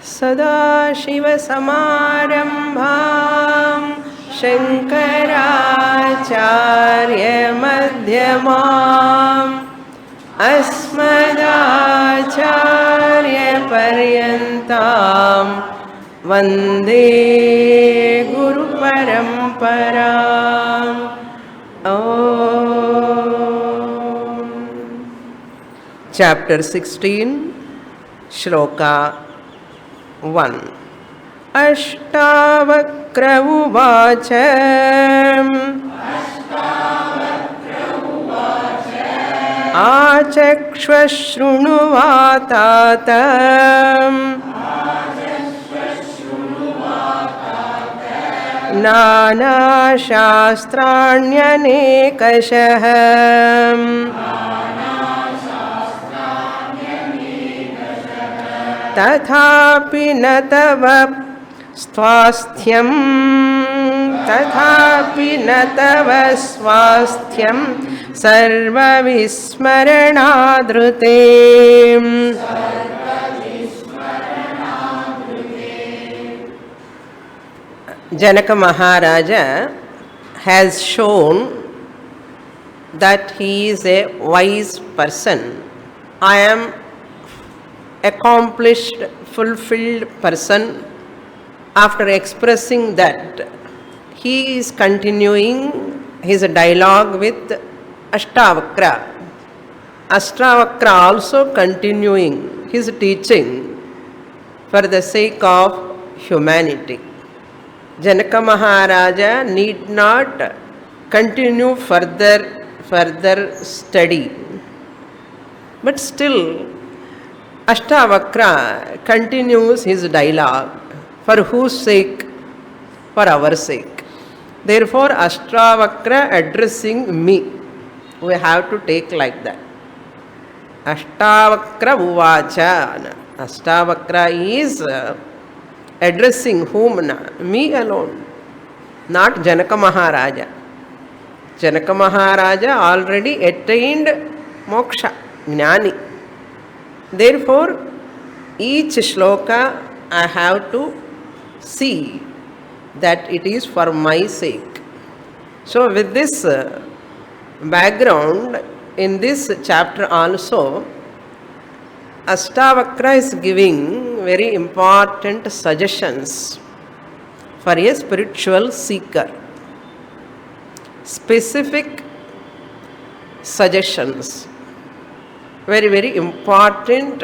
सदाशिवसमारम्भां शङ्कराचार्यमध्यमाम् अस्मदाचार्यपर्यन्तां वन्दे गुरुपरम्पराम्. Chapter 16, Shloka 1. Ashtavakra uvacha Achakshvashrunuvatātam Nānā शास्त्राण्यनेकशः तथापि न तव स्वास्थ्यं सर्वविस्मरणादृते. Janaka Maharaja has shown that he is a wise person. I am accomplished, fulfilled person. After expressing that, he is continuing his dialogue with Ashtavakra. Ashtavakra also continuing his teaching for the sake of humanity. Janaka Maharaja need not continue further study, but still Ashtavakra continues his dialogue. For whose sake? For our sake. Therefore, Ashtavakra addressing me. We have to take like that. Ashtavakra uvacha. Ashtavakra is addressing whom? Me alone. Not Janaka Maharaja. Janaka Maharaja already attained moksha, jnani. Therefore, each shloka I have to see that it is for my sake. So with this background, in this chapter also, Ashtavakra is giving very important suggestions for a spiritual seeker. Specific suggestions. Very, very important.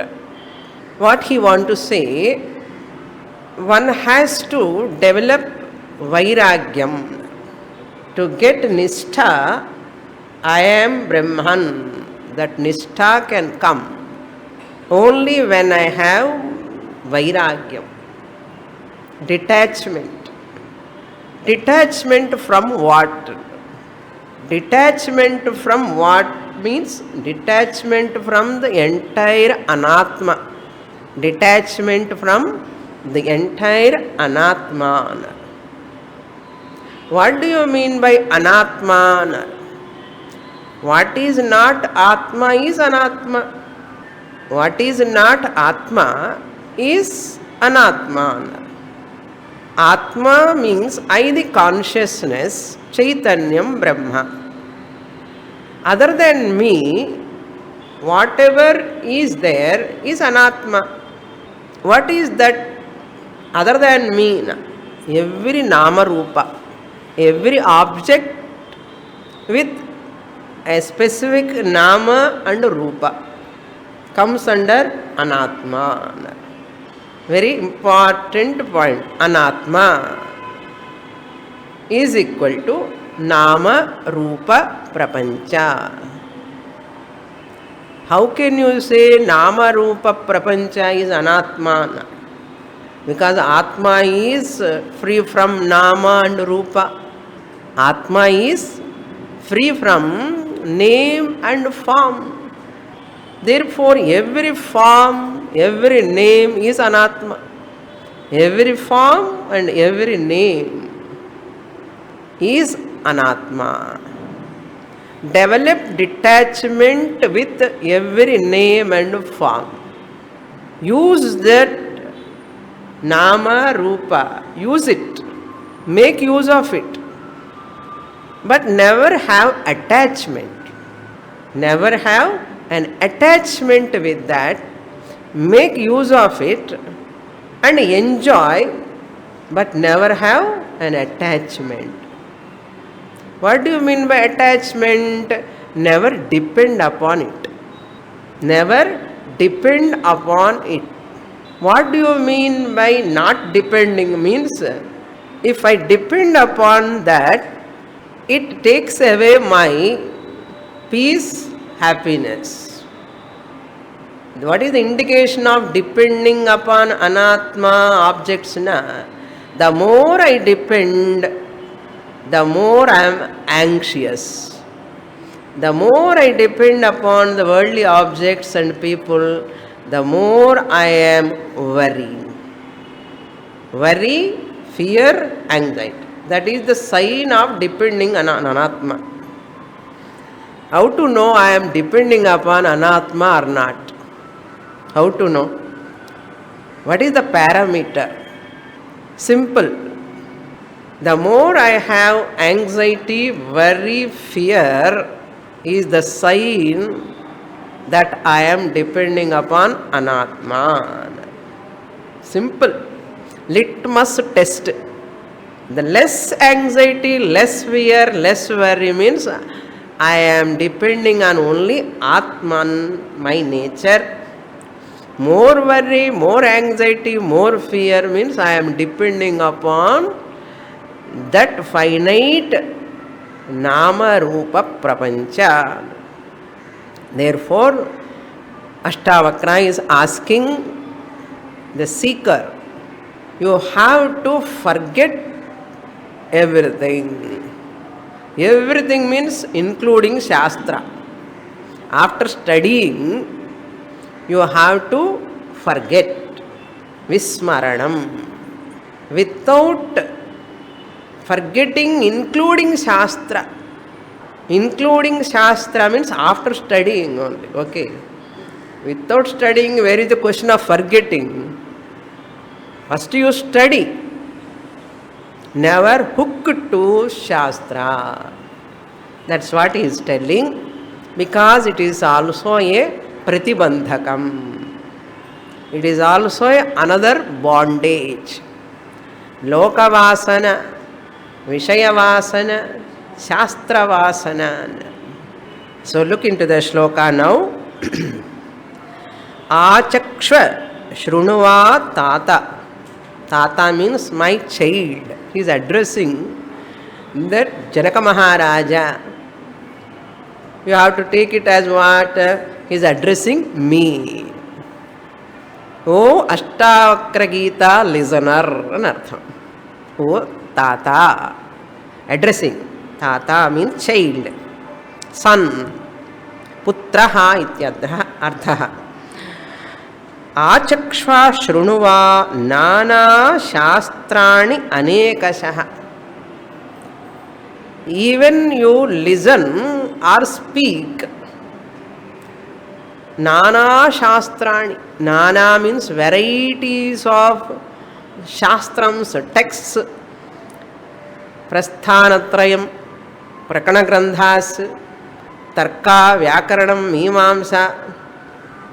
What he want to say, one has to develop vairagyam. To get nishtha, I am Brahman. That nishtha can come only when I have vairagyam. Detachment. Detachment from what? Detachment from what means detachment from the entire anatma. Detachment from the entire anatman. What do you mean by anatman? What is not atma is anatma. What is not atma is anatman. Atma means I, the consciousness, Chaitanyam Brahma. Other than me, whatever is there is anatma. What is that other than me? Every nama rupa, every object with a specific nama and rupa comes under anatma. Very important point. Anatma is equal to nama rupa prapancha. How can you say nama rupa prapancha is anatma? Because atma is free from nama and rupa. Atma is free from name and form. Therefore, every form, every name is anatma. Every form and every name is anatma. Develop detachment with every name and form. Use that Nama, Rupa. Use it. Make use of it. But never have attachment. Never have an attachment with that. Make use of it and enjoy, but never have an attachment. What do you mean by attachment? Never depend upon it. Never depend upon it. What do you mean by not depending? Means if I depend upon that, it takes away my peace, happiness. What is the indication of depending upon anatma objects? The more I depend, the more I am anxious. The more I depend upon the worldly objects and people, the more I am worrying. Worry, fear, anxiety. That is the sign of depending on anatma. How to know I am depending upon anatma or not? How to know? What is the parameter? Simple. The more I have anxiety, worry, fear is the sign that I am depending upon anatma. Simple. Litmus test. The less anxiety, less fear, less worry means I am depending on only Atman, my nature. More worry, more anxiety, more fear means I am depending upon that finite Nama Rupa Prapancha. Therefore, Ashtavakra is asking the seeker, you have to forget everything. Everything means including Shastra. After studying, you have to forget. Vismaranam. Without forgetting, including Shastra. Including Shastra means after studying only. Okay. Without studying, where is the question of forgetting? First you study. Never hook to Shastra. That's what he is telling. Because it is also a pratibandhakam. It is also another bondage. Lokavasana, Vishayavasana, Shastravasana. So look into the shloka now. Achakshva Shrunuva Tata. Tata means my child. He is addressing that Janaka Maharaja. You have to take it as what? He is addressing me. Oh Ashtavakra Gita listener. Anartham. Oh Tata. Addressing. Tata means child. Son. Putraha ityadha arthaha. Achakshva shrunuva nana shastrani anekashaha. Even you listen or speak, nana shastrani. Nana means varieties of shastrams, texts, prasthanatrayam, prakanagrandhas, tarka, vyakaranam, mimamsa,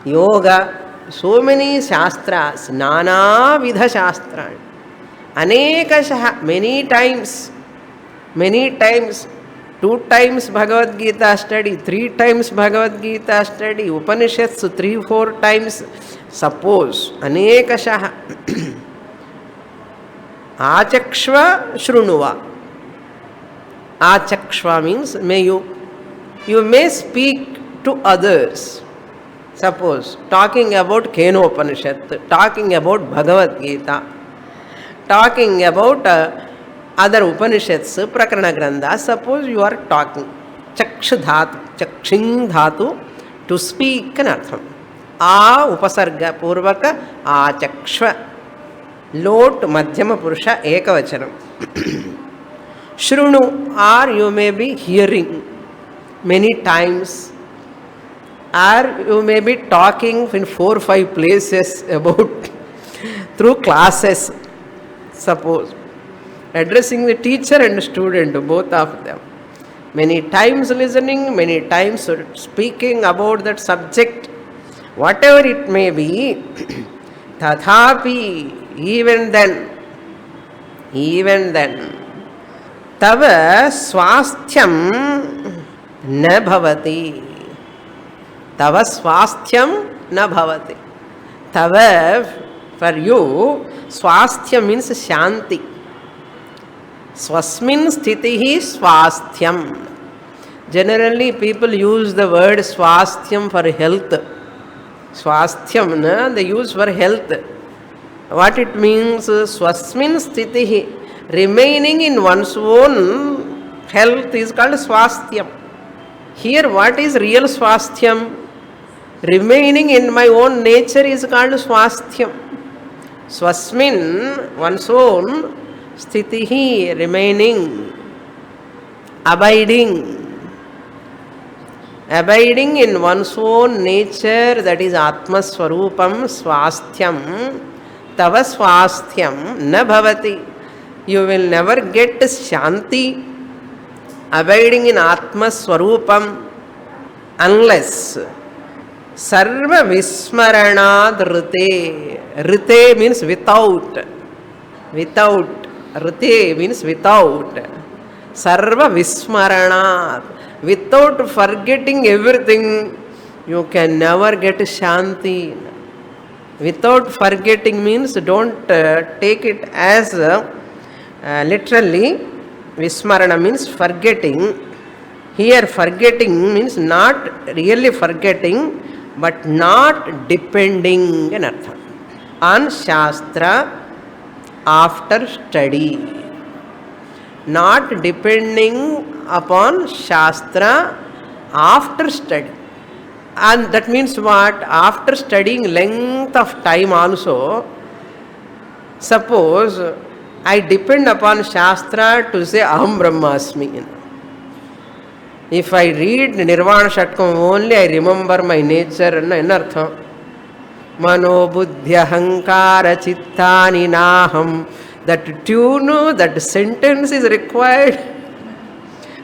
yoga. So many shastras, nana vidha shastrani. Anekashaha, many times. 2 times Bhagavad Gita study, 3 times Bhagavad Gita study, Upanishads 3-4 times. Suppose, anekashaha. Achakshva shrunuva. Achakshva means may you may speak to others. Suppose, talking about Kenopanishad, talking about Bhagavad Gita, talking about other Upanishads, Prakarana Grandha. Suppose you are talking. Chaksha dhatu, chakshing dhatu, to speak an artham. A upasarga purvaka achakshva. Lot madhyama purusha ekavachanam. Shrunu, or you may be hearing many times, or you may be talking in 4-5 places about through classes, suppose. Addressing the teacher and student, both of them. Many times listening, many times speaking about that subject, whatever it may be, tathapi, even then, tava swasthyam na bhavati. Tava swasthyam na bhavati. Tava, for you, swasthya means shanti. Swasmin sthitihi swasthyam. Generally, people use the word swasthyam for health. Swasthyam, they use for health. What it means? Swasmin sthitihi. Remaining in one's own health is called swasthyam. Here, what is real swasthyam? Remaining in my own nature is called swasthyam. Swasmin, one's own, sthitihi, remaining, abiding in one's own nature, that is Atma Swarupam, swasthyam, tava swasthyam na bhavati. You will never get shanti, abiding in Atma Swarupam, unless sarva vismaranad rite. Rite means without. Rite means without. Sarva vismaranad. Without forgetting everything, you can never get shanti. Without forgetting means don't take it as literally. Vismarana means forgetting. Here forgetting means not really forgetting, but not depending in artham on Shastra after study. Not depending upon Shastra after study. And that means what? After studying length of time also, suppose I depend upon Shastra to say Aham Brahmasmi. If I read Nirvana Shatkam only, I remember my nature. Enartham? Mano buddhya hankara chittani naham. That tune, that sentence is required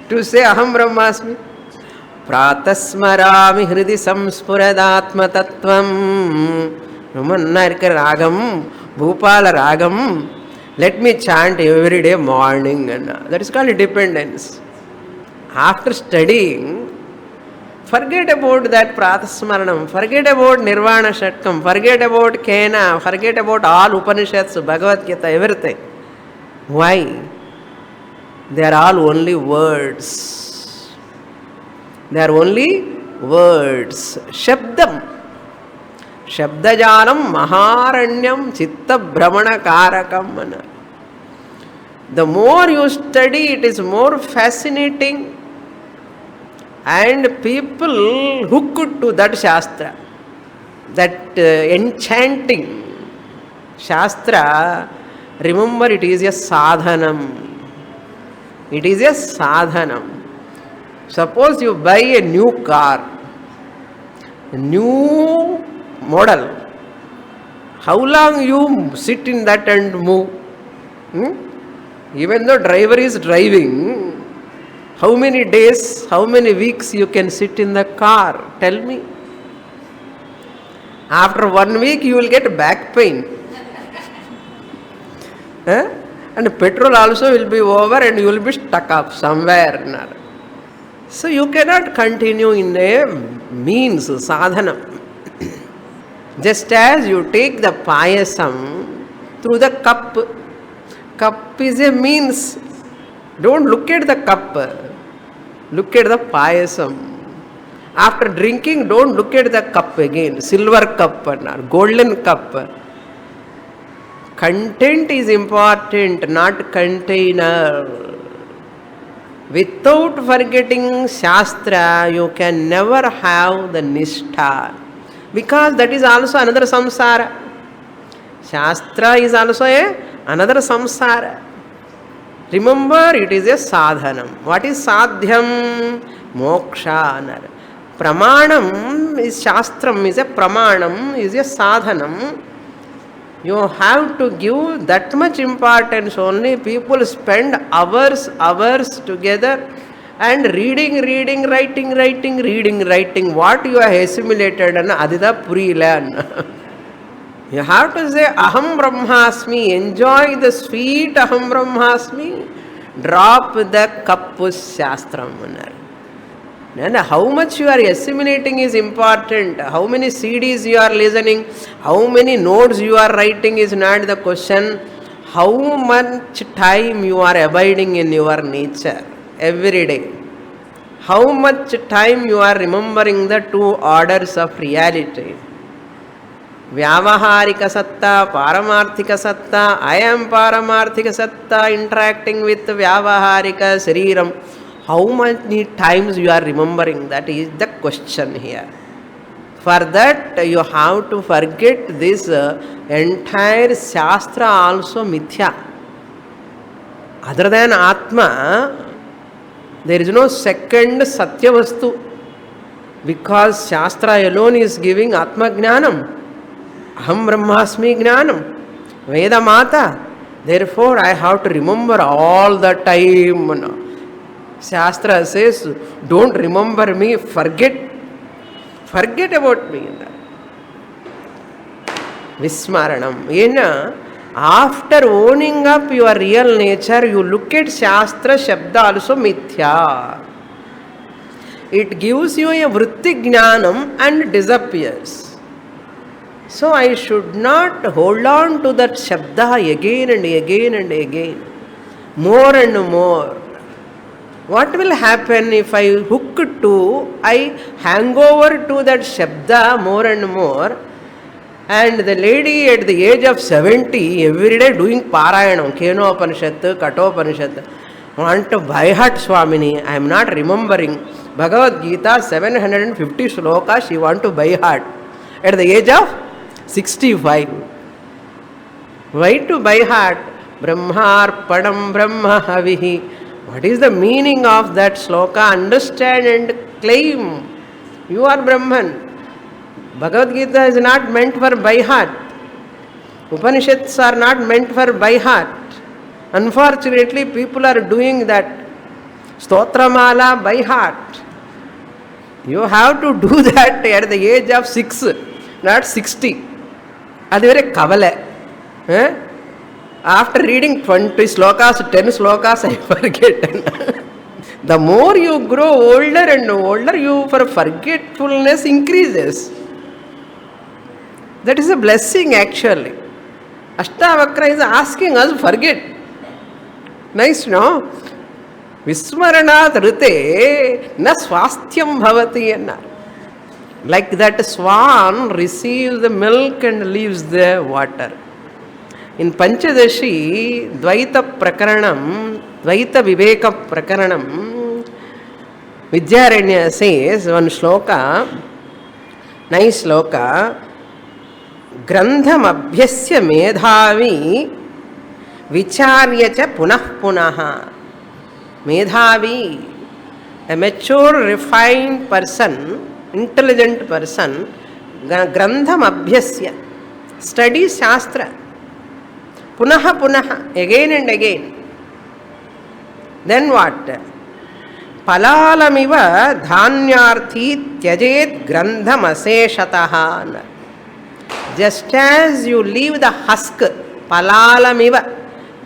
to say Aham Brahmasmi. Pratasmarami hridi samspuradatma tattvam. Numannarka ragam, Bhupala ragam. Let me chant every day morning. That is called dependence. After studying, forget about that Pratasmaranam, forget about Nirvana Shatkam, forget about Kena, forget about all Upanishads, Bhagavad Gita, everything. Why? They are all only words. They are only words. Shabdam. Shabdajanam Maharanyam Chitta Brahmana Karakam. The more you study, it is more fascinating. And people hooked to that Shastra, that enchanting Shastra, remember it is a sadhanam. It is a sadhanam. Suppose you buy a new car, a new model. How long you sit in that and move? Even though driver is driving, how many days, how many weeks you can sit in the car? Tell me. After 1 week you will get back pain. And petrol also will be over and you will be stuck up somewhere. So you cannot continue in a means, sadhana. Just as you take the payasam through the cup. Cup is a means. Don't look at the cup. Look at the payasam. After drinking, don't look at the cup again. Silver cup or golden cup. Content is important, not container. Without forgetting Shastra, you can never have the Nishtha. Because that is also another samsara. Shastra is also another samsara. Remember, it is a sadhanam. What is sadhyam? Moksha. Pramanam is Shastram, is a pramanam, is a sadhanam. You have to give that much importance only. People spend hours together and reading, writing. What you are assimilated and adida purila. You have to say Aham Brahmasmi, enjoy the sweet Aham Brahmasmi, drop the Kappus Shastram. And how much you are assimilating is important. How many CDs you are listening, how many notes you are writing is not the question. How much time you are abiding in your nature every day. How much time you are remembering the two orders of reality. Vyavaharika satta, Paramarthika satta. I am Paramarthika satta interacting with Vyavaharika Sariram. How many times you are remembering? That is the question here. For that you have to forget this entire Shastra also mithya. Other than Atma, there is no second Satyavastu. Because Shastra alone is giving Atma Jnanam. Aham Brahmasmi Jnanam. Veda Mata. Therefore I have to remember all the time. Shastra says, don't remember me, forget about me. Vismaranam. After owning up your real nature, you look at Shastra Shabda also mithya. It gives you a vritti jnanam and disappears. So I should not hold on to that Shabda again and again. More and more. What will happen if I I hang over to that Shabda more and more, and the lady at the age of 70 every day doing Parayanam, Keno Upanishad, Kato Upanishad, want to by heart Swamini, I am not remembering. Bhagavad Gita 750 sloka she want to by heart at the age of 65. Why to by heart? Brahmarpanam Brahma Havihi. What is the meaning of that sloka? Understand and claim. You are Brahman. Bhagavad Gita is not meant for by heart. Upanishads are not meant for by heart. Unfortunately, people are doing that. Stotramala by heart. You have to do that at the age of 6, not 60. That's very kavale. After reading 20 slokas, 10 slokas, I forget. The more you grow older and older, your forgetfulness increases. That is a blessing actually. Ashtavakra is asking us forget. Nice, no? Vismaranat rite na swasthyam bhavati. Like that swan receives the milk and leaves the water. In Panchadashi, Dvaita Prakaranam, Dvaita Viveka Prakaranam, Vidyaranya says one shloka, nice shloka, Grandham Abhyasya Medhavi Vicharyacha Punah Punaha. Medhavi, a mature, refined person, intelligent person, Grandham Abhyasya, studies Shastra. Punaha punaha, again and again. Then what? Palalamiva dhanyarthi tyajet grandham aseshataha. Just as you leave the husk, palalamiva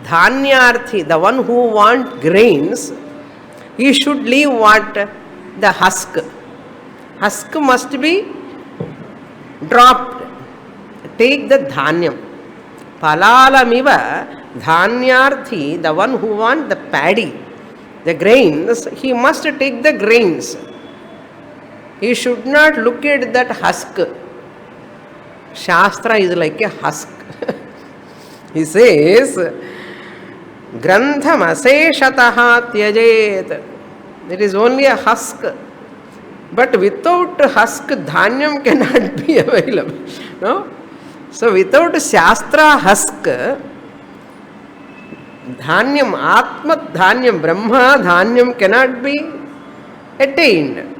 dhanyarthi, the one who wants grains, he should leave what? The husk. Husk must be dropped. Take the dhanyam. Palalamiva dhanyarthi, the one who wants the paddy, the grains, he must take the grains. He should not look at that husk. Shastra is like a husk. He says, Grantham aseshataha tyajet. It is only a husk. But without husk, dhanyam cannot be available. No? So without Shastra husk, dhanyam, Atma dhanyam, Brahma dhanyam cannot be attained.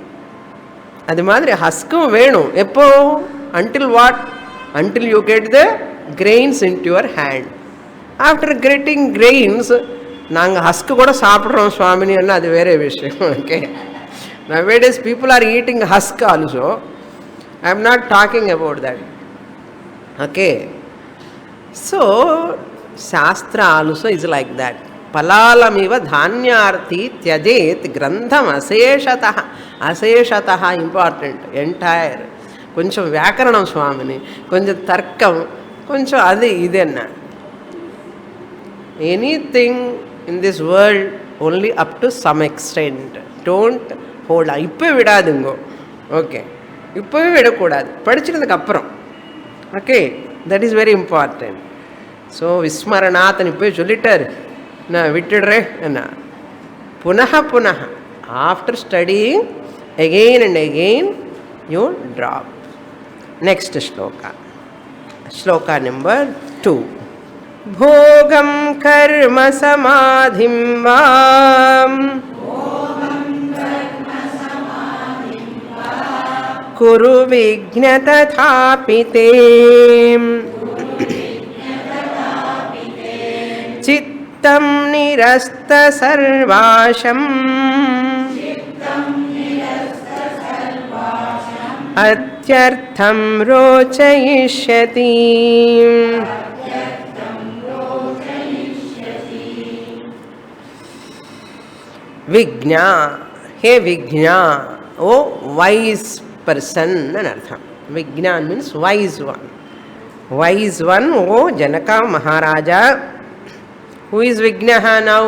Adi madri huskum venu. Eppo? Until what? Until you get the grains into your hand. After getting grains, நாங்கள் husk கூட சாப்பிட்றோம் சுவாமினி என்ன அது வேற விஷயம். Okay, nowadays people are eating husk also. I am not talking about that. Okay, so Shastra also is like that. Palalamiva dhanyarthi tyajet grantham aseshatah. Aseshatah important, entire. కొంచెం వ్యాకరణం స్వామిని, కొంచెం తర్కం, కొంచెం అది ఇదేనా. Anything in this world only up to some extent. Don't hold. இப்போ விடாதுங்கோ. ஓகே, இப்போவே விடக்கூடாது, படிச்சிருந்ததுக்கு அப்புறம். Okay, that is very important. So விஸ்மரணாத்தன் இப்போ சொல்லிட்டார், நான் விட்டுடுறேன் என்ன. புனः புனः after studying again and again you drop. Next shloka, shloka number 2. Bhogam karma samadhim vam kuru vigna tathapite chittam nirasta sarvasham atyartham rochayishyati. Vigna, hey Vigna, oh wise person and artham. Vigna means wise one. Wise one, oh Janaka Maharaja. Who is Vignaha now?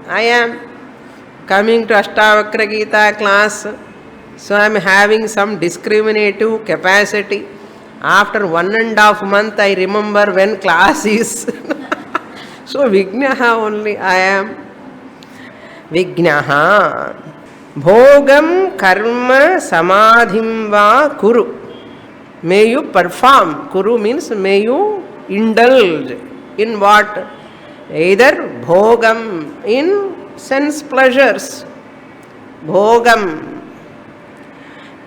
I am coming to Ashtavakra Gita class. So I am having some discriminative capacity. After 1.5 months I remember when class is. So Vignaha only I am. Vignaha. Bhogam karma samadhim va kuru. May you perform. Kuru means may you indulge. In what? Either bhogam, in sense pleasures. Bhogam.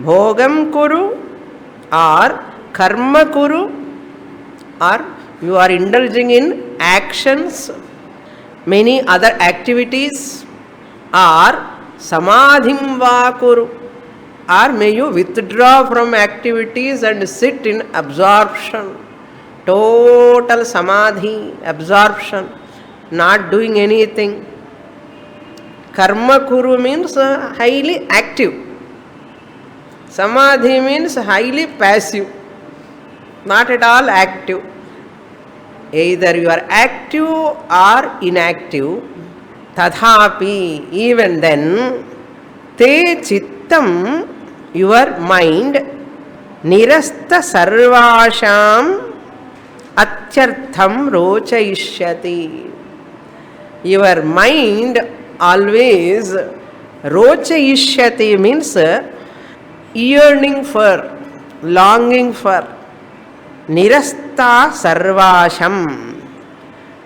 Bhogam kuru or karma kuru, or you are indulging in actions, many other activities, or samadhim va kuru, or may you withdraw from activities and sit in absorption, total samadhi, absorption, not doing anything. Karma kuru means highly active. Samadhi means highly passive, not at all active. Either you are active or inactive. Tadhapi, even then, te chittam, your mind, nirasta sarvasham atyartham rochayishyati. Your mind always rochayishyati means yearning for, longing for. Nirasta sarvasham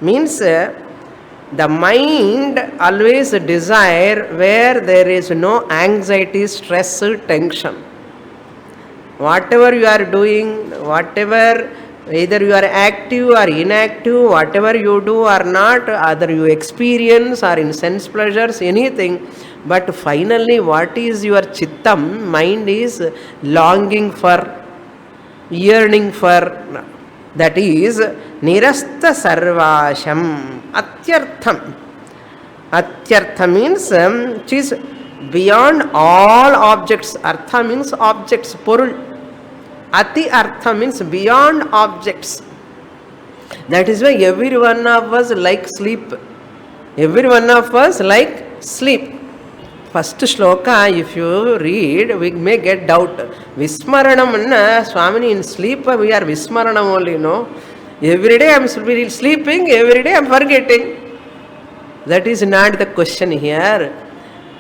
means the mind always desire where there is no anxiety, stress, tension. Whatever you are doing, whatever, either you are active or inactive, whatever you do or not, either you experience or in sense pleasures, anything, but finally what is your chittam, mind is longing for, yearning for. That is nirasta sarvasham atyartham. Atyartha means which is beyond all objects. Artha means objects, porul. Ati artha means beyond objects. That is why every one of us like sleep. Every one of us like sleep. First shloka, if you read, we may get doubt. Vismaranam anna, Swamini, in sleep we are Vismaranam only, no? Every day I am sleeping, every day I am forgetting. That is not the question here.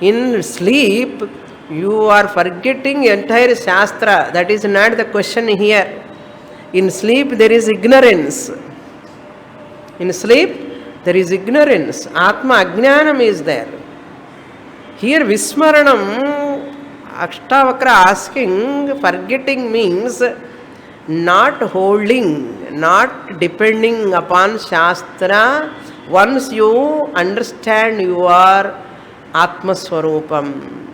In sleep, you are forgetting entire Shastra. That is not the question here. In sleep, there is ignorance. In sleep, there is ignorance. Atma Ajnanam is there. Here Vismaranam, Ashtavakra asking, forgetting means not holding, not depending upon Shastra. Once you understand your Atma Swarupam,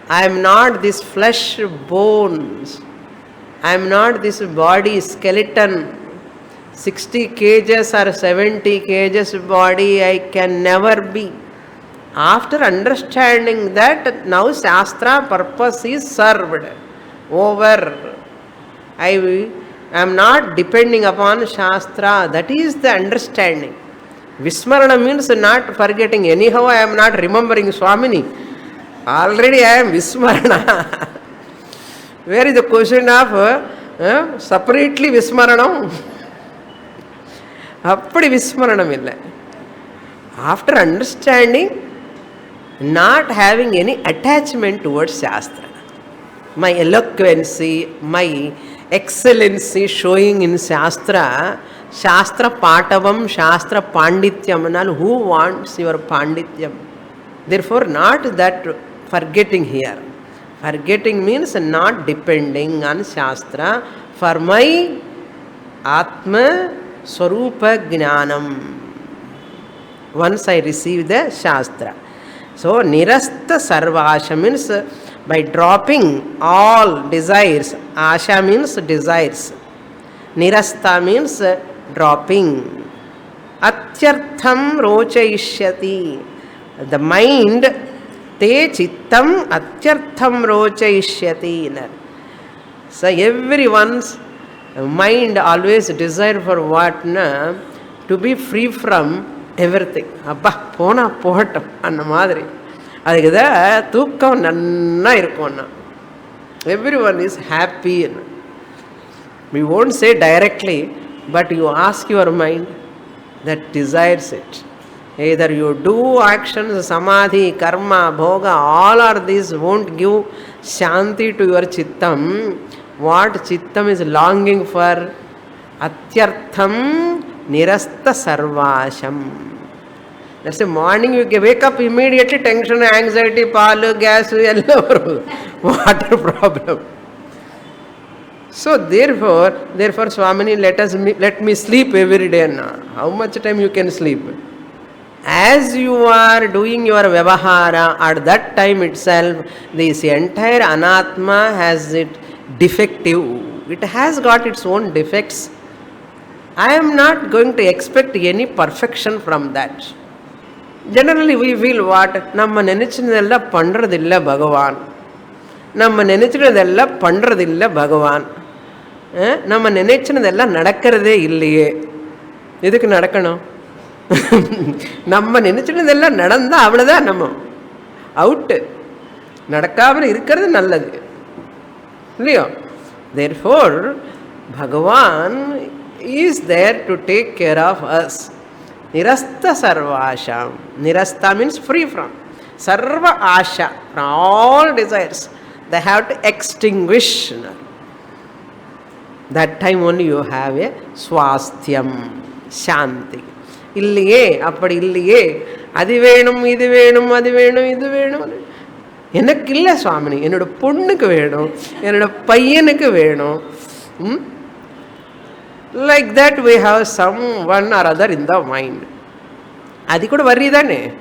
I am not this flesh bones, I am not this body skeleton, 60 kgs or 70 kgs body I can never be. After understanding that, now Shastra purpose is served over. I am not depending upon Shastra. That is the understanding. Vismarana means not forgetting. Anyhow, I am not remembering Swamini. Already I am Vismarana. Where is the question of separately Vismaranam? Appadi Vismaranam illa. After understanding, not having any attachment towards Shastra. My eloquency, my excellency showing in Shastra, Shastra Patavam, Shastra Pandityam. Who wants your Pandityam? Therefore, not that forgetting here. Forgetting means not depending on Shastra for my Atma Swarupa Jnanam. Once I receive the Shastra. So, Nirasta Sarvasha means by dropping all desires. Asha means desires. Nirasta means dropping. Atyartham rochaishyati. The mind, te chittam atyartham rochaishyati. So, everyone's mind always desire for what? Na? To be free from everything. Abba, pona pohatam anna madri. அதுக்கு தான் தூக்கம் நன்னா இருக்கும்னா. Everyone is happy. We won't say directly, but you ask your mind that desires it. Either you do actions, samadhi, karma, bhoga, all are these won't give shanti to your chittam. What chittam is longing for? Atyartham nirasta sarvasham. That's the morning you wake up immediately, tension, anxiety, pal, gas, water problem. So therefore Swamini, let me sleep every day now. How much time you can sleep? As you are doing your vyavahara, at that time itself, this entire anatma has it defective. It has got its own defects. I am not going to expect any perfection from that. Generally we feel what? Namma nenichidella pandradilla Bhagavan. Namma nenichidella pandradilla Bhagavan. Namma nenichidella nadakkarade illiye. Edukku nadakkanum? Namma nenichidella nadandha avladha namma out. Nadakkamal irukkiradhu nalladhu. Illiyo? Therefore Bhagavan is there to take care of us. Nirasta sarvasham. Nirasta means free from. Sarva asha, from all desires. They have to extinguish. That time only you have a swasthyam, shanti. Illiye, appadi illiye, adi venum, idu venum, adi venum, idu venum. Enakku illa Swamini, ennoda ponnukku venum, ennoda paiyanukku venum. Like that we have some one or other in the mind. Adi kuda worry dane.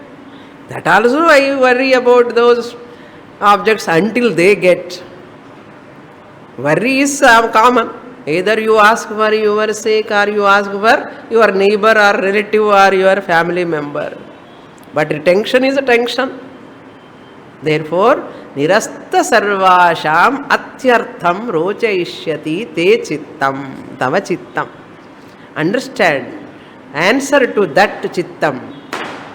That also I worry about those objects until they get. Worry is common. Either you ask for your sake or you ask for your neighbor or relative or your family member. But tension is a tension. Therefore, nirasta sarvasham atyartham rochaishyati te chittam, tava chittam. Understand. Answer to that chittam.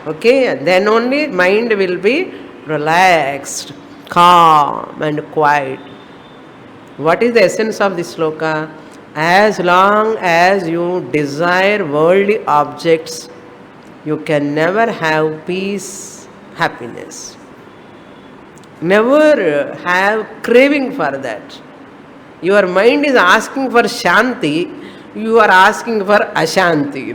Okay, then only mind will be relaxed, calm and quiet. What is the essence of this sloka? As long as you desire worldly objects, you can never have peace, happiness. Never have craving for that. Your mind is asking for shanti, you are asking for ashanti.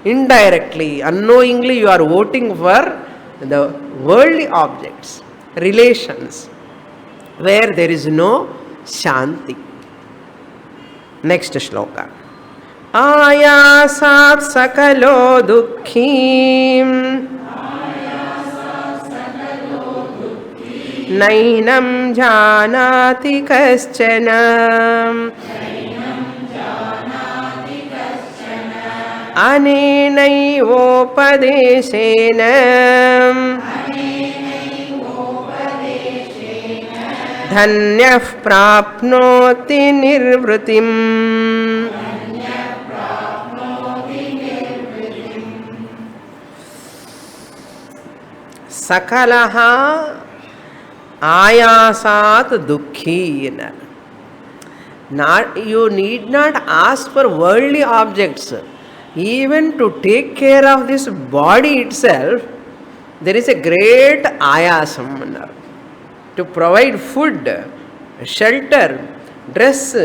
Indirectly, unknowingly, you are voting for the worldly objects, relations, where there is no shanti. Next shloka. Ayasat sakalo dukkhi nainam janati kaschana anenaivopadeshena धन्यः प्राप्नोति निर्वृतिम्. सकलः आयासात् दुःखी. You need not ask for worldly objects. Even to take care of this body itself, there is a great ayasam. To provide food, shelter, dress,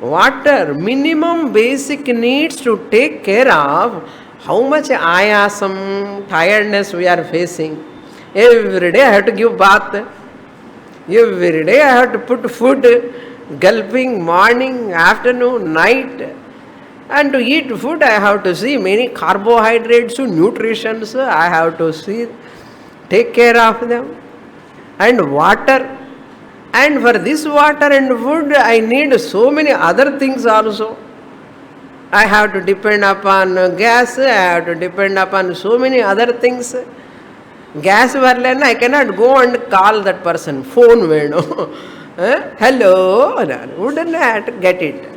water, minimum basic needs to take care of, how much ayasam, tiredness we are facing. Every day I have to give bath. Every day I have to put food, gulping, morning, afternoon, night. And to eat food I have to see many carbohydrates, nutritions, I have to see, take care of them. And water, and for this water and food I need so many other things also. I have to depend upon gas, I have to depend upon so many other things. Gas varlena I cannot go and call that person, phone venu, hello, wouldn't have to get it.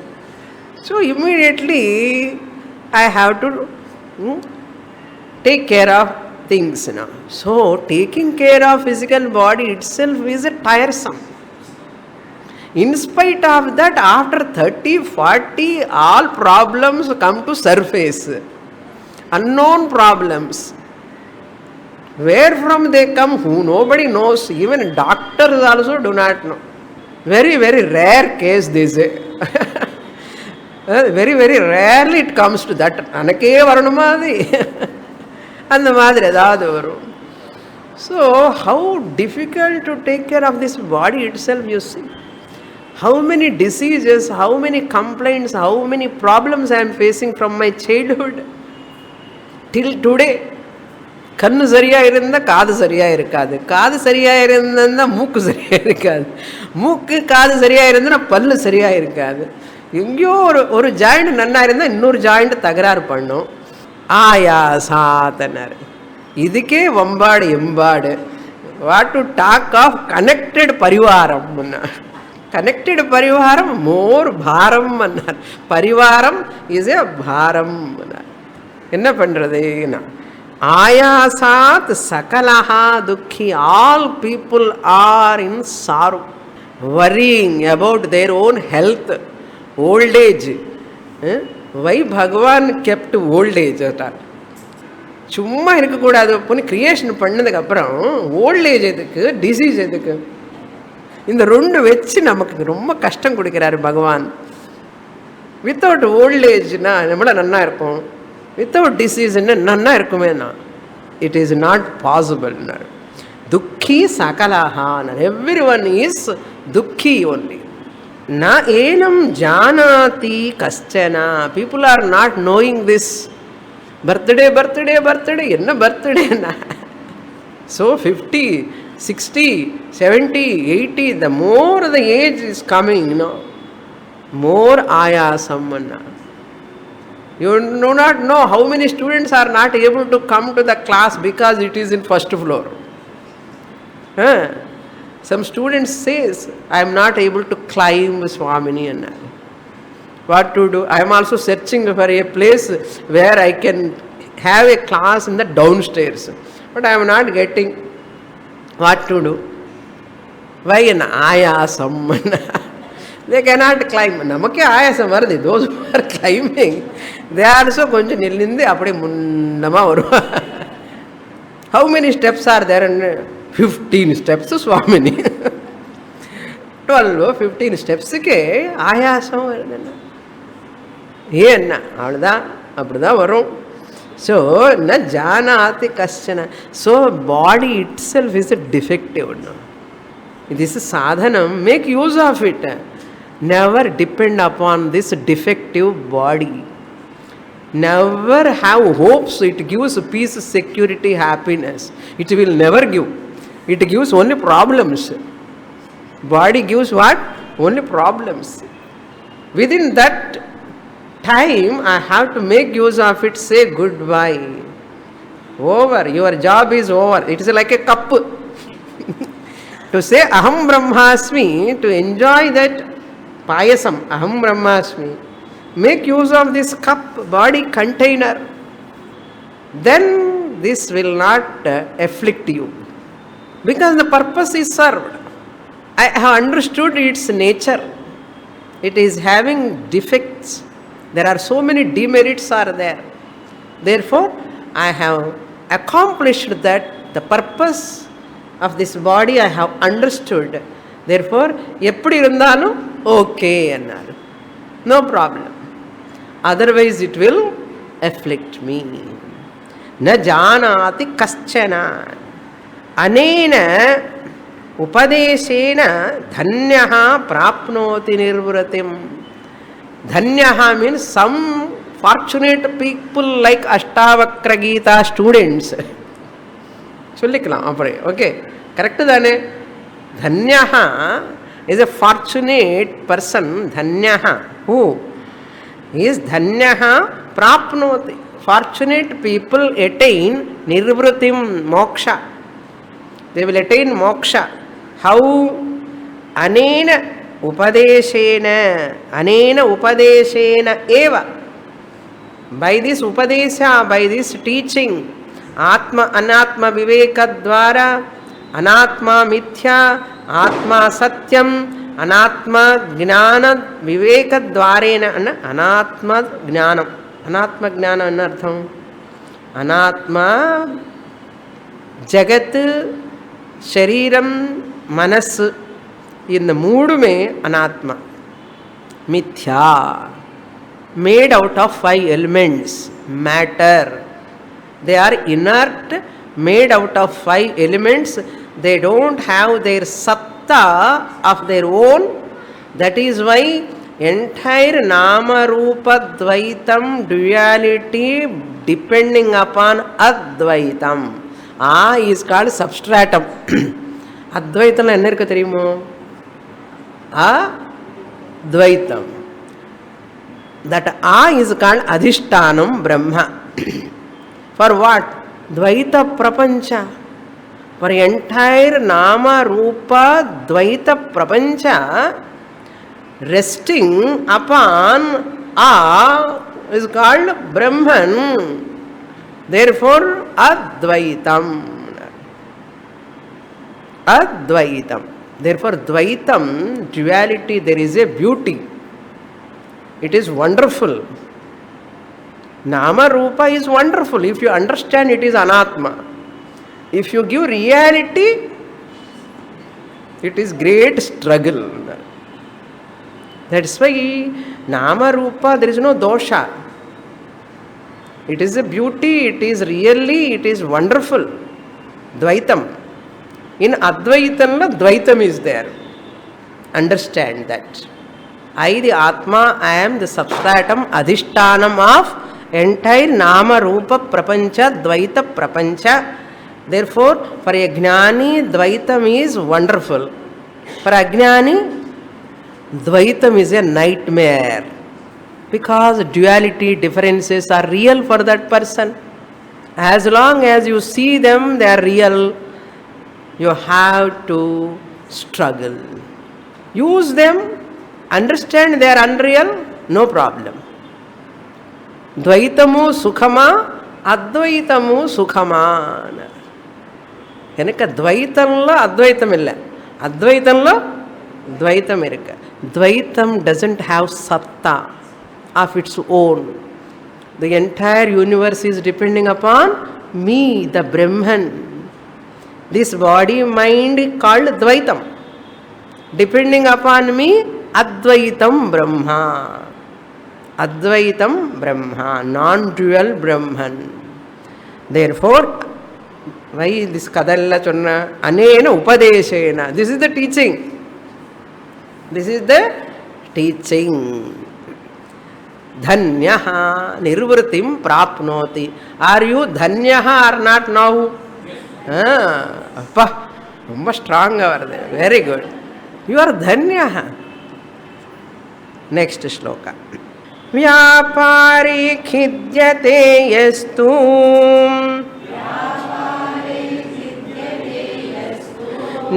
So immediately I have to take care of things now. So taking care of physical body itself is a tiresome. In spite of that, after 30, 40, all problems come to surface. Unknown problems. Where from they come, who nobody knows. Even doctors also do not know. Very, very rare case they say. Very, very rarely it comes to that. Anake varnamadi. அந்த மாதிரி ஏதாவது வரும். So how difficult to take care of this body itself, you see. How many diseases, how many complaints, how many problems I am facing from my childhood till today. கண்ணு சரியா இருந்தா காது சரியா இருக்காது, காது சரியா இருந்தா மூக்கு சரியா இருக்காது, மூக்கு காது சரியா இருந்தா பல்லு சரியா இருக்காது. எங்கேயோ ஒரு ஜாயிண்ட் நன்னா இருந்தா இன்னொரு ஜாயிண்ட் தகராறு பண்ணும். ஆயாசாத்தனர். இதுக்கே வம்பாடு எம்பாடு. What to talk of connected பரிவாரம். கனெக்டட் பரிவாரம் மோர் பாரம். பரிவாரம் இஸ் ஏ பாரம். என்ன பண்றதுன்னா ஆயாசாத் சகலஹா துக்கி. All people are in sorrow, worrying about their own health, old age. Why Bhagavan kept old age? சும்மா இருக்கக்கூடாது. பொண்ணு கிரியேஷன் பண்ணதுக்கு அப்புறம் ஓல்ட் ஏஜ் எதுக்கு, டிசீஸ் எதுக்கு? இந்த ரெண்டு வச்சு நமக்கு ரொம்ப கஷ்டம் கொடுக்கிறாரு பகவான். வித்தவுட் ஓல்ட் ஏஜ்னா நம்மள நன்னா இருக்கும், வித்தவுட் டிசீஸ்ன்னு நன்னா இருக்குமேனா இட் இஸ் நாட் பாசிபிள். துக்கி சகலஹான். எவ்ரி ஒன் இஸ் துக்கி only. Na enam janati kaschana. People are not knowing this. Birthday, enna birthday na. So 50, 60, 70, 80, the more the age is coming, more ayasam. You do not know how many students are not able to come to the class because it is in first floor. Some students says, I am not able to climb Swamini. What to do? I am also searching for a place where I can have a class in the downstairs. But I am not getting. What to do? Why an ayasam? They cannot climb. Namakke ayasam varudhu. Those who are climbing, they are also konja nillindi appadi munnama varuva. How many steps are there? 15 steps Swamini. 12, 15 steps ke ayasam varudhu. ஏன்னா அவ்வளோதான், அப்படிதான் வரும். So ந ஜானாதி கஷ்டன. So body itself is a defective. இது is சாதனம். Make use of it. Never depend upon this defective body. Never have hopes it gives peace, security, happiness. It will never give. It gives only problems. Body gives what? Only problems. Within that time, I have to make use of it, say goodbye. Over. Your job is over. It is like a cup. To say Aham Brahmasmi, to enjoy that payasam, Aham Brahmasmi, make use of this cup, body container. Then this will not afflict you. Because the purpose is served. I have understood its nature. It is having defects. There are so many demerits are there. Therefore, I have accomplished that. The purpose of this body I have understood. Therefore, eppadi irundhalum okay annaru. No problem. Otherwise it will afflict me. Na janati kaschana anena upadeshena dhanyaha prapnoti nirvratim. Dhanyaha means some fortunate people like Ashtavakra Gita students. சொல்லிக்கலாம் அப்படி okay correct தானே தன்யஹா is a fortunate person தன்யஹா who is தன்யஹா பிராப்னோதி fortunate people attain நிர்வృతిம் moksha they will attain moksha how anena upadeshena eva by this upadesha by this teaching atma anatma viveka dwara anatma mithya atma satyam anatma gnana viveka dwarena anatma gnanam enna artham anatma jagat shariram manas இந்த மூடுமே anatma mithya made out of 5 elements matter. They are inert, made out of 5 elements. They don't have their satta of their own. That is why entire nama rupa dvaitam duality depending upon advaitam is called substratum. Advaitam enna irukku theriyumo advaitam. That is called adhishtanam brahma. For what? Dvaita prapancha. For entire nama rupa dvaita prapancha resting upon is called Brahman. Therefore advaitam. Advaitam. Therefore dvaitam, duality, there is a beauty. It is wonderful. Nama Rupa is wonderful if you understand it is Anatma. If you give reality, it is great struggle. That's why Nama Rupa, there is no dosha. It is a beauty, it is really, it is wonderful. Dvaitam. In Advaitamla, Dvaitam is there. Understand that. I, the Atma, I am the substratum, adhishtanam of entire nama rupa prapancha dvaita prapancha. Therefore for a jnani dvaitam is wonderful, for ajnani dvaitam is a nightmare, because duality differences are real for that person. As long as you see them, they are real. You have to struggle. Use them, understand they are unreal, no problem. Dvaitamu sukhama, advaitamu sukhama. Enakka dvaitamla advaitam illa, advaitamla dvaitam irukku. Dvaitam doesn't have satta of its own. The entire universe is depending upon me, the Brahman. This body mind called dvaitam, depending upon me, advaitam Brahma. Advaitam Brahma, non-dual Brahman. Therefore, why this kadalla chonna anena upadeshena? This is the teaching. This is the teaching. Dhanyaha nirvritim prapnoti. Are you dhanyaha or not now? Appa, ரொம்ப strong over there. Very good. You are dhanyaha. Next shloka. व्यापारी खिद्यते यस्तु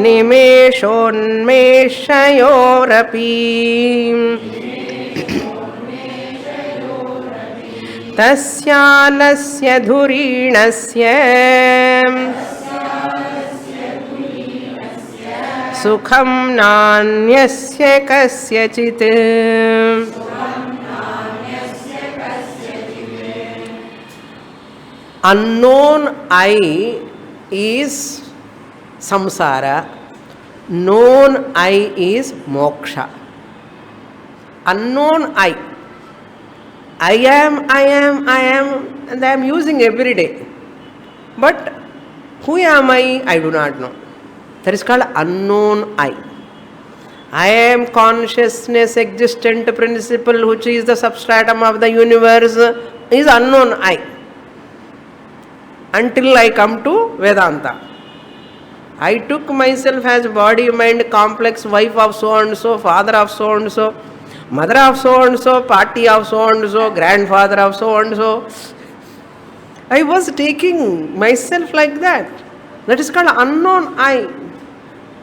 निमेषोन्मेषयोरपि तस्यालस्य धुरीणस्य सुखं नान्यस्य कस्यचित्. Unknown I is samsara, known I is moksha. Unknown I am, and I am using every day. But who am I do not know. That is called unknown I. I am consciousness, existent principle, which is the substratum of the universe, is unknown I. Until I come to Vedanta. I took myself as body, mind, complex, wife of so and so, father of so and so, mother of so and so, party of so and so, grandfather of so and so. I was taking myself like that. That is called unknown I.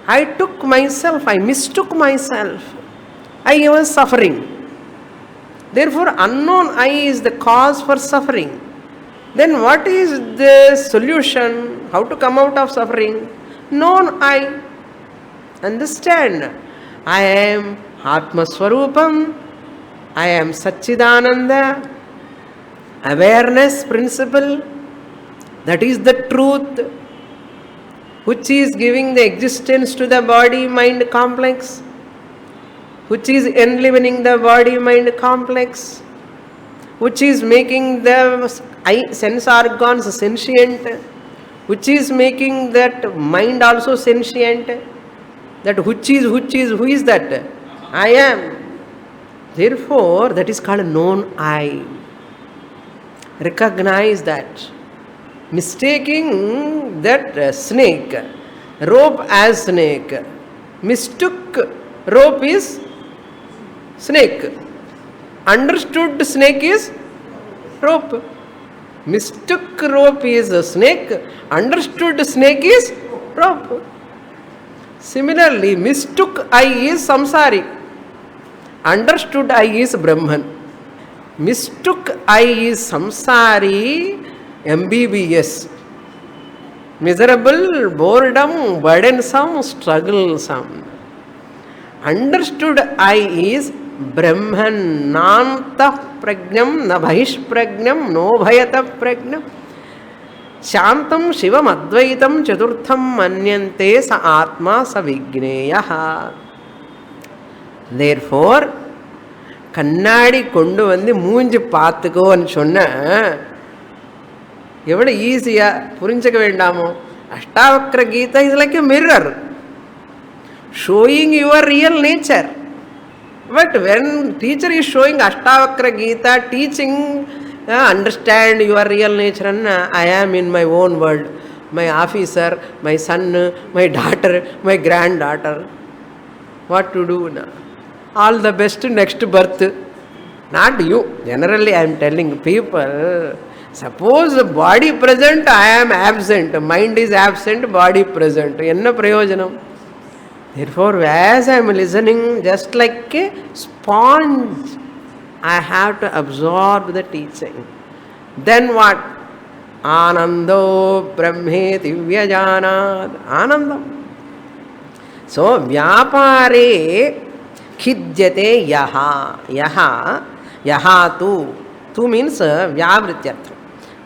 I took myself, I mistook myself. I was suffering. Therefore, unknown I is the cause for suffering. Then what is the solution? How to come out of suffering? Known I. Understand. I am Atma Swarupam. I am Satchidananda. Awareness principle. That is the truth which is giving the existence to the body-mind complex, which is enlivening the body-mind complex, which is making the sense organs sentient, which is making that mind also sentient. That who is that? I am. Therefore, that is called known I. Recognize that. Mistaking that snake, rope as snake. Mistook rope is snake. Understood snake is rope. Mistook rope is a snake. Understood snake is rope. Similarly, mistook I is samsari. Understood I is Brahman. Mistook I is samsari, MBBS. Miserable, boredom, burdensome, strugglesome. Understood I is Brahman, nanta pragnam, na bhahish pragnam, no bhayata pragnam. Shantam shivam advaitam chaturtham manyante sa atma sa vigneyaha. Therefore, கண்ணாடி கொண்டு வந்து மூஞ்சி பார்த்துக்கோன்னு சொன்ன எவ்வளோ ஈஸியாக புரிஞ்சுக்க வேண்டாமோ. Ashtavakra Gita is like a mirror showing your real nature. But when teacher is showing Ashtavakra Gita, teaching, understand your real nature, and I am in my own world, my officer, my son, my daughter, my granddaughter. What to do now? All the best next birth. Not you. Generally, I am telling people, suppose body present, I am absent. Mind is absent, body present. Enna prayojanam? Therefore, as I am listening, just like a sponge, I have to absorb the teaching. Then what? Anando brahmeti vyajanad. Anandam. So, vyapare khidyate yaha. Yaha. Yaha tu. Tu means vyavrityartham.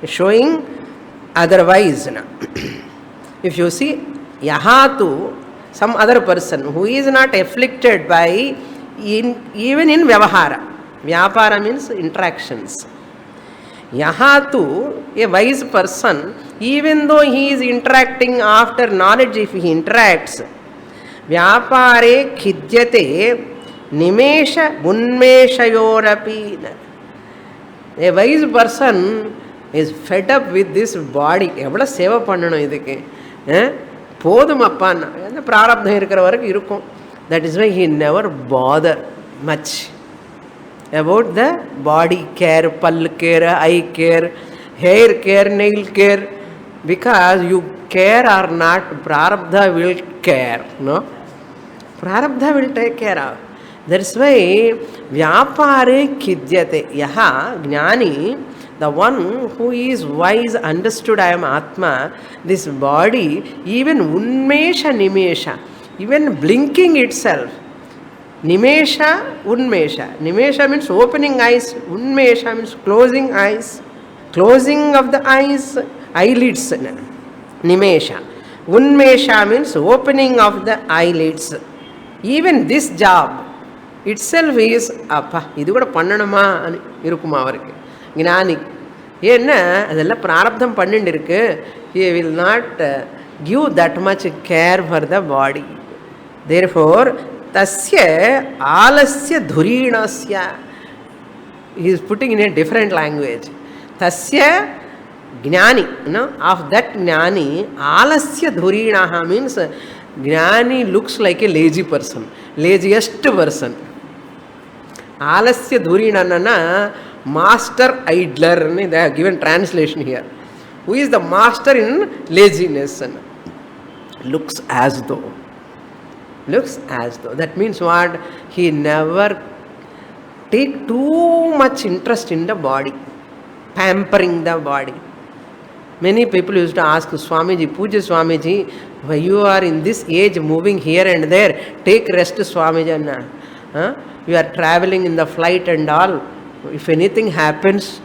Showing otherwise. If you see, yaha tu, some other person who is not afflicted by even in vyavahara. Vyapara means interactions. Yahatu, a wise person, even though he is interacting after knowledge, if he interacts, vyapare khidyate Nimesha unmeshayorapi. A wise person is fed up with this body. Evada seva pannanum idukku. போதுமப்பான்னா என்ன பிராரப்தம் இருக்கிற வரைக்கும் இருக்கும். That is why he never bother much about the body care, pal care, eye care, hair care, nail care, because you care or not, prarabdha will care. No, prarabdha will take care of. That's why vyapare khidyate yaha jnani, the one who is wise, understood I am Atma, this body, even unmesha nimesha, even blinking itself. Nimesha, unmesha. Nimesha means opening eyes, unmesha means closing eyes. Closing of the eyes, eyelids. Nimesha. Unmesha means opening of the eyelids. Even this job itself is, appa, idu kuda pannanuma ani irukuma avarku. ஞானி ஏன்னா அதெல்லாம் பிராரப்தம் பண்ணிட்டு இருக்கு. he will not give that much care for the body. Therefore tasya alasya dhurinasya, he is putting in a different language. Tasya jnani, no, of that jnani, alasya dhurinaha means jnani looks like a lazy person, laziest person. Alasya dhurinana, master idler, they have given translation here. Who is the master in laziness? Looks as though. Looks as though. That means what? He never take too much interest in the body, pampering the body. Many people used to ask Swamiji, Puja Swamiji, why you are in this age moving here and there, take rest Swamiji. You are traveling in the flight and all. If anything happens,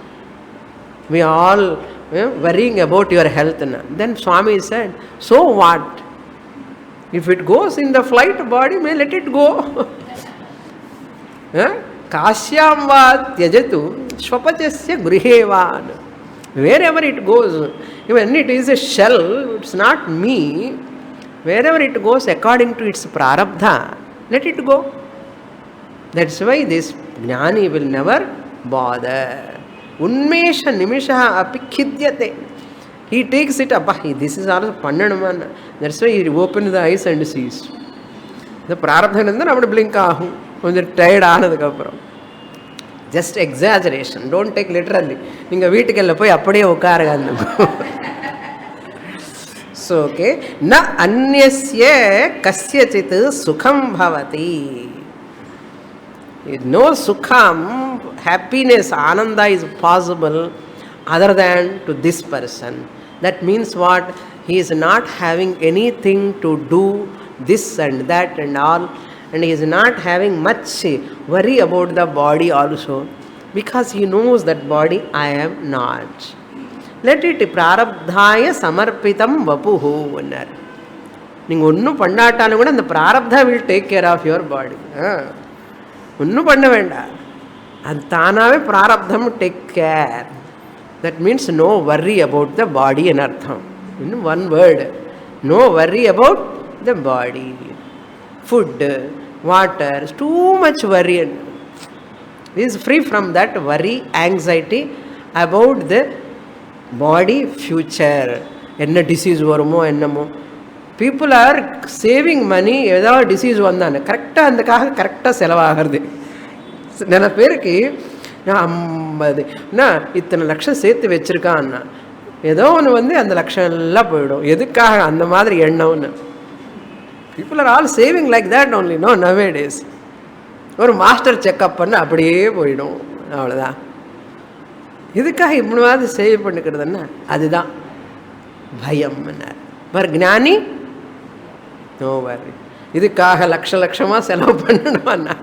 we all worrying about your health. Then Swami said, so what? If it goes in the flight body, may let it go. Kasyam va tyajatu swapachasya grihevan. Wherever it goes, even it is a shell, it's not me. Wherever it goes according to its prarabdha, let it go. That's why this jnani will never bother. Unmesha nimisha api khidyate. He takes it up. This is also pannanuma. That's why he opens the eyes and sees. The prarabdha nanda nammadu blink ahum. Konjam tired aanadukku appuram. Just exaggeration. Don't take literally. Ninga veetukella poi appadiye ukkaruga andu. So okay. Na anyasya kasyachit sukham bhavati. No sukham, happiness, ananda is possible other than to this person. That means what? He is not having anything to do this and that and all, and he is not having much worry about the body also, because he knows that body I am not. Let it prarabdhaya samarpitam vapuhu. நீங்கள் ஒன்றும் பண்ணாட்டாலும் கூட அந்த பிராரப்தா will take care of your body. ஒன்றும் பண்ண வேண்டாம், அது தானாகவே பிராரப்தம் take care. That means no worry about the body என் அர்த்தம். இன்னும் one word, no worry about the body. Food, water, too much worry. Is free from that worry, anxiety about the body future. என்ன disease வருமோ என்னமோ. People are saving money. ஏதாவது disease வந்தானே கரெக்டாக அதுக்காக கரெக்டாக செலவாகிறது. நிறைய பேருக்கு நான் 50 இத்தனை லட்சம் சேர்த்து வச்சுருக்கான்னா ஏதோ ஒன்று வந்து அந்த லட்சம் எல்லாம் போயிடும். எதுக்காக அந்த மாதிரி எண்ணம்னு. People are all saving like that only. No nowadays ஒரு மாஸ்டர் செக்அப் பண்ண அப்படியே போயிடும், அவ்வளோதான். எதுக்காக இப்படிவாது சேவ் பண்ணிக்கிறதுன்னா அதுதான் பயம்னார். பர் ஞானி நோ வரி. இதுக்காக லட்சமாக செலவு பண்ணணும்னா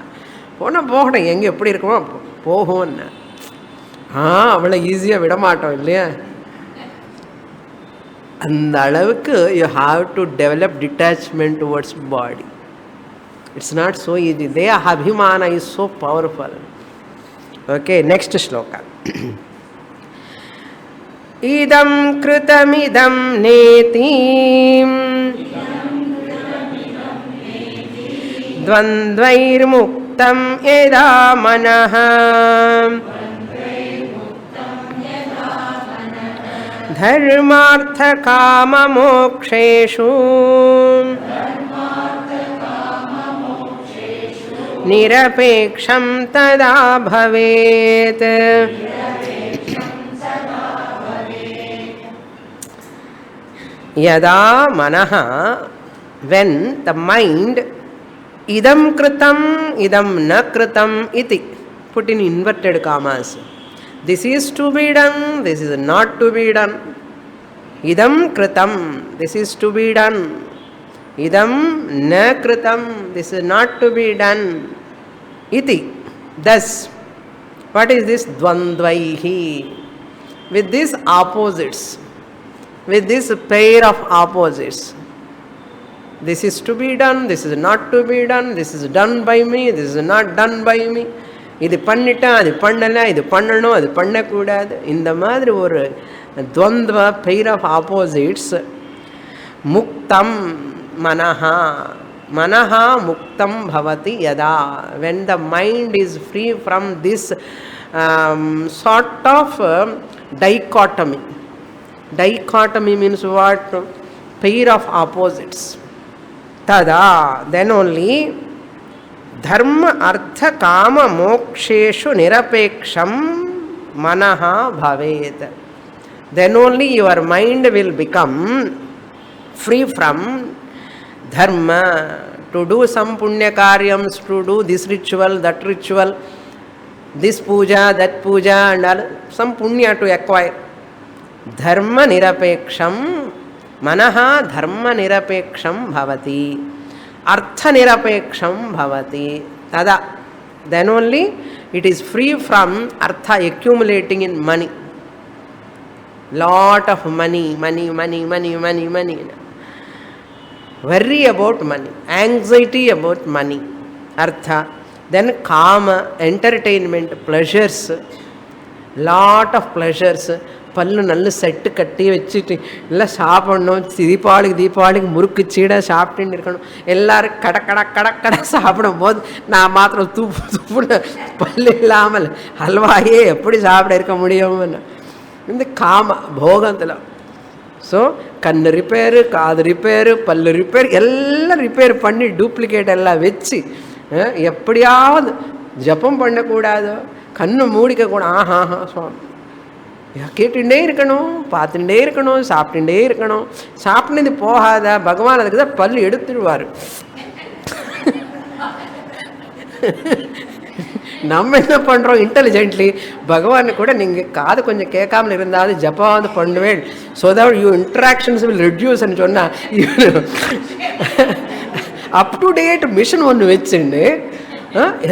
போனால் போகணும், எங்கே எப்படி இருக்குமோ போகும்னா அவ்வளோ ஈஸியாக விடமாட்டோம் இல்லையா. அந்த அளவுக்கு you have to develop detachment towards body. It's not so easy. The அபிமான is so powerful. Okay, next shloka. இதம் கிருதமிதம் நேதீம் द्वन्द्वैर्मुक्तमोक्षाय मुक्तं यदा मनः धर्मार्थकाममोक्षेषु निरपेक्षं तदा भवेत्. यदा मनः, when the mind, idam kritam idam na kritam iti, put in inverted commas. This is to be done, this is not to be done. Idam kritam, this is to be done. Idam na kritam, this is not to be done. Iti. Thus, what is this? Dvandvaihi. With these opposites, with this pair of opposites. This is to be done, this is not to be done, this is done by me, this is not done by me. இது பண்ணிட்டா அது பண்ணலை, இது பண்ணணும் அது பண்ணக்கூடாது. இந்த மாதிரி ஒரு துவந்த்வ பெயர் ஆஃப் ஆப்போசிட்ஸ். முக்தம் மனஹா, மனஹா முக்தம் பவதி யதா, when the mind is free from this sort of dichotomy. Dichotomy means what? Pair of opposites. Tada, then only dharma artha kama moksheshu nirapeksham manaha bhavet. Then only your mind will become free from dharma, to do some punya karyams, to do this ritual, that ritual, this puja, that puja, and all, some punya to acquire. Dharma nirapeksham manaha dharma nirapeksham bhavati, artha nirapeksham bhavati. Tada, then only it is free from artha, accumulating in money. Lot of money, money, money, money, money, money. Worry about money, anxiety about money, artha. Then kama, entertainment, pleasures, lot of pleasures. பல்லு நல்ல set கட்டி வச்சுட்டு எல்லாம் சாப்பிடணும். தீபாவளிக்கு முறுக்கு சீடை சாப்பிட்டுன்னு இருக்கணும். எல்லோரும் கடை சாப்பிடும் போது நான் மாத்திரம் துப்புன பல்லு இல்லாமல் ஹல்வாயே எப்படி சாப்பிட இருக்க முடியும்னு இந்த காம போகத்தில். ஸோ கண்ணு ரிப்பேரு, காது ரிப்பேரு, பல்லு ரிப்பேர், எல்லாம் ரிப்பேர் பண்ணி டூப்ளிகேட் எல்லாம் வச்சு எப்படியாவது ஜபம் பண்ணக்கூடாதோ, கண்ணு மூடிக்க கூட ஆஹா சுவாமி கேட்டுட்டே இருக்கணும், பார்த்துட்டே இருக்கணும், சாப்பிட்டுட்டே இருக்கணும். சாப்பிட்னது போகாத பகவான் அதுக்கு தான் பல்லு எடுத்துடுவார். நம்ம என்ன பண்ணுறோம் இன்டெலிஜென்ட்லி, பகவான் கூட நீங்கள் காது கொஞ்சம் கேட்காமல் இருந்தாலும் ஜப்பாவது பண்ணுவேன், so that you interactions will ரெடியூஸ்ன்னு சொன்னால் அப் டு டேட் மிஷின் ஒன்று வச்சுன்னு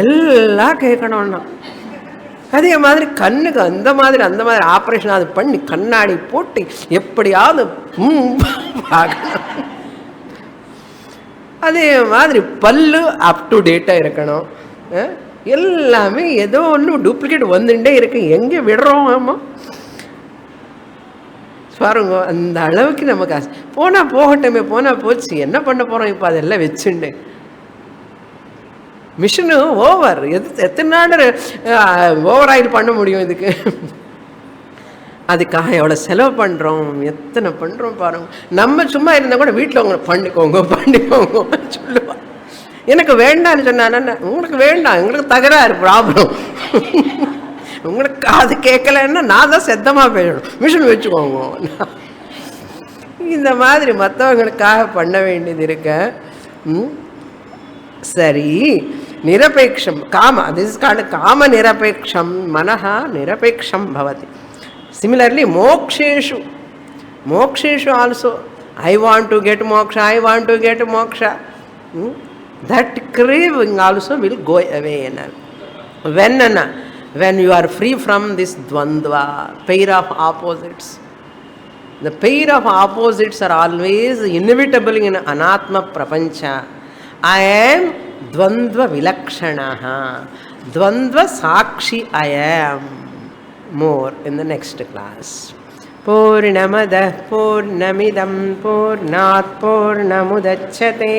எல்லாம் கேட்கணும்னா. அதே மாதிரி கண்ணுக்கு அந்த மாதிரி ஆப்ரேஷன் அது பண்ணி கண்ணாடி போட்டு எப்படியாவது பார்க்கணும். அதே மாதிரி பல்லு அப் டு டேட்டாக இருக்கணும். எல்லாமே ஏதோ ஒன்று டூப்ளிகேட் வந்துட்டே இருக்கு, எங்கே விடுறோம்? ஆமாம் பாருங்க, அந்த அளவுக்கு நமக்கு போனால் போகட்டுமே, போனால் போச்சு, என்ன பண்ண போகிறோம் இப்போ அதெல்லாம் வச்சுண்டு. மிஷினு ஓவர், எத்தனை நாள் ஓவர் ஆயில் பண்ண முடியும் இதுக்கு? அதுக்காக எவ்வளோ செலவு பண்ணுறோம், எத்தனை பண்ணுறோம் பாருங்க. நம்ம சும்மா இருந்தால் கூட வீட்டில் உங்களை பண்ணிக்கோங்க சொல்லுவாங்க. எனக்கு வேண்டான்னு சொன்னா, உங்களுக்கு வேண்டாம், எங்களுக்கு தகராறு ப்ராப்ளம், உங்களுக்கு காது கேட்கலன்னா நான் தான் செத்தமாக பேசணும், மிஷின் வச்சுக்கோங்க. இந்த மாதிரி மற்றவங்களுக்காக பண்ண வேண்டியது இருக்க. சரி, நிரபேக்ஷம் காம, திஸ் இஸ் கால்ட் காம நிரபேக்ஷம் மனஹா நிரபேக்ஷம் பவதி. Similarly, moksheshu also, I want to get moksha, I want to get moksha. That craving also will go away. When you are free from this dvandva, pair of opposites. The pair of opposites are always inevitable in anatma prapancha. I am dvandva vilakshanaha, dvandva sakshi I am. More in the next class. Purnamadah Purnamidam Purnat Purnamudachyate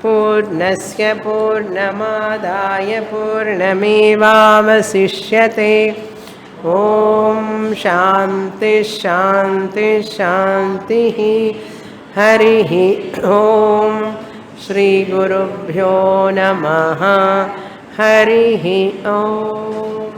पूर्णस्य पूर्णमादाय पूर्णमेवावशिष्यते। ॐ शान्ति शान्ति शान्तिः। हरिः ॐ। श्रीगुरुभ्यो नमः। हरिः ॐ।